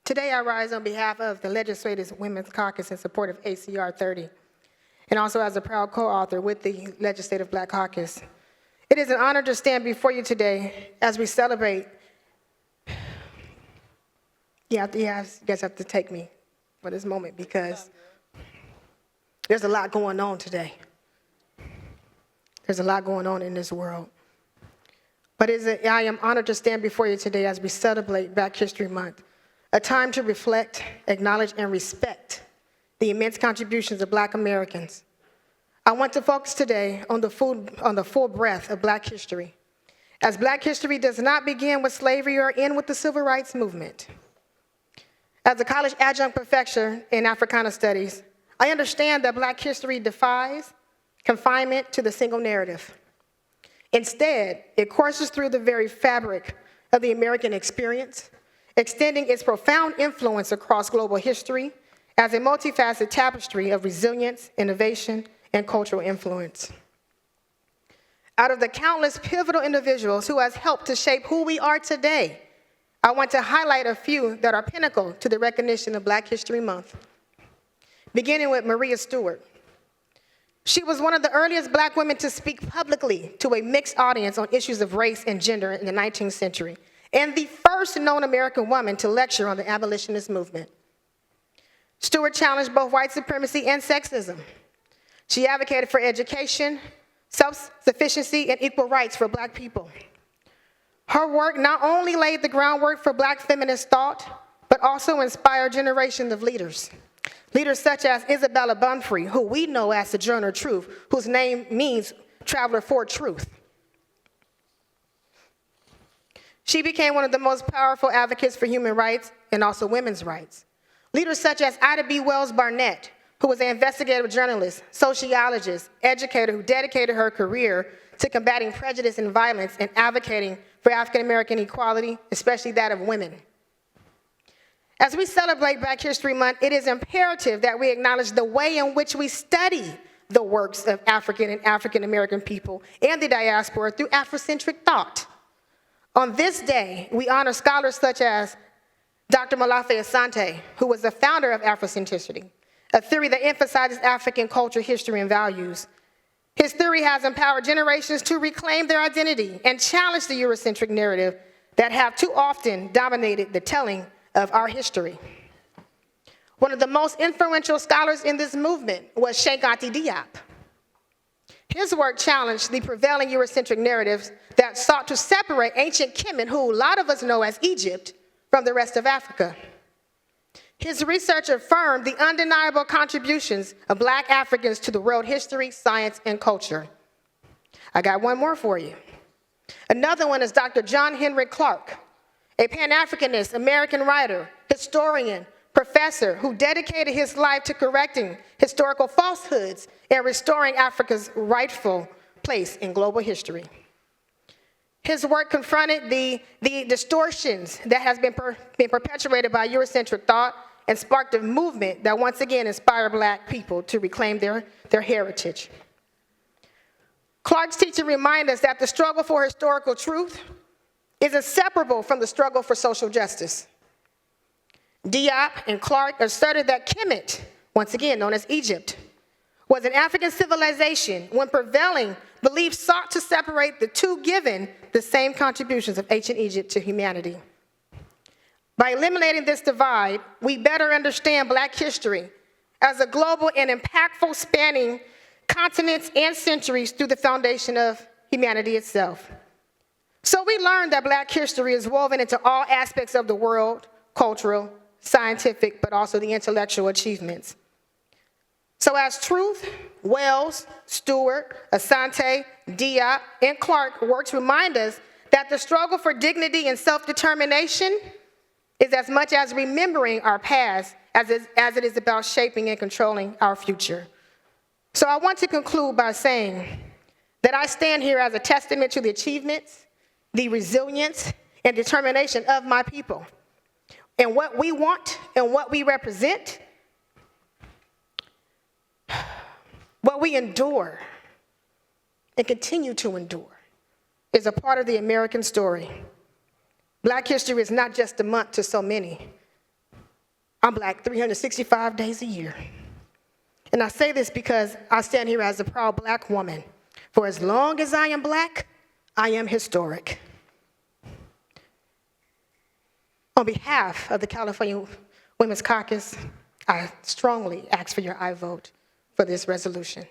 Today I rise on behalf of the Legislative Women's Caucus in support of ACR 30, and also as a proud co-author with the Legislative Black Caucus. It is an honor to stand before you today as we celebrate. You guys have to take me for this moment because there's a lot going on today. There's a lot going on in this world. But I am honored to stand before you today as we celebrate Black History Month, a time to reflect, acknowledge, and respect the immense contributions of Black Americans. I want to focus today on the full breadth of Black history, as Black history does not begin with slavery or end with the Civil Rights Movement. As a college adjunct professor in Africana Studies, I understand that Black history defies confinement to the single narrative. Instead, it courses through the very fabric of the American experience, extending its profound influence across global history as a multifaceted tapestry of resilience, innovation, and cultural influence. Out of the countless pivotal individuals who has helped to shape who we are today, I want to highlight a few that are pinnacle to the recognition of Black History Month. Beginning with Maria Stewart. She was one of the earliest Black women to speak publicly to a mixed audience on issues of race and gender in the 19th century, and the first known American woman to lecture on the abolitionist movement. Stewart challenged both white supremacy and sexism. She advocated for education, self-sufficiency, and equal rights for Black people. Her work not only laid the groundwork for Black feminist thought, but also inspired generations of leaders. Leaders such as Isabella Bunfrey, who we know as Sojourner Truth, whose name means traveler for truth. She became one of the most powerful advocates for human rights and also women's rights. Leaders such as Ida B. Wells Barnett, who was an investigative journalist, sociologist, educator who dedicated her career to combating prejudice and violence and advocating for African American equality, especially that of women. As we celebrate Black History Month, it is imperative that we acknowledge the way in which we study the works of African and African American people and the diaspora through Afrocentric thought. On this day, we honor scholars such as Dr. Malafi Asante, who was the founder of Afrocentricity, a theory that emphasizes African culture, history, and values. His theory has empowered generations to reclaim their identity and challenge the Eurocentric narrative that have too often dominated the telling of our history. One of the most influential scholars in this movement was Cheikh Anta Diop. His work challenged the prevailing Eurocentric narratives that sought to separate ancient Kemet, who a lot of us know as Egypt, from the rest of Africa. His research affirmed the undeniable contributions of Black Africans to the world history, science, and culture. I got one more for you. Another one is Dr. John Henrik Clarke, a Pan-Africanist, American writer, historian, professor who dedicated his life to correcting historical falsehoods and restoring Africa's rightful place in global history. His work confronted the distortions that has been perpetuated by Eurocentric thought and sparked a movement that once again inspired Black people to reclaim their heritage. Clarke's teaching reminds us that the struggle for historical truth is inseparable from the struggle for social justice. Diop and Clarke asserted that Kemet, once again known as Egypt, was an African civilization when prevailing beliefs sought to separate the two, given the same contributions of ancient Egypt to humanity. By eliminating this divide, we better understand Black history as a global and impactful spanning continents and centuries through the foundation of humanity itself. So we learned that Black history is woven into all aspects of the world, cultural, scientific, but also the intellectual achievements. So as Truth, Wells, Stewart, Asante, Diop, and Clarke work to remind us that the struggle for dignity and self-determination is as much as remembering our past as it is about shaping and controlling our future. So I want to conclude by saying that I stand here as a testament to the achievements, the resilience, and determination of my people, and what we want and what we represent, what we endure and continue to endure is a part of the American story. Black history is not just a month to so many. I'm black 365 days a year. And I say this because I stand here as a proud black woman. For as long as I am black, I am historic. On behalf of the California Women's Caucus, I strongly ask for your aye vote for this resolution.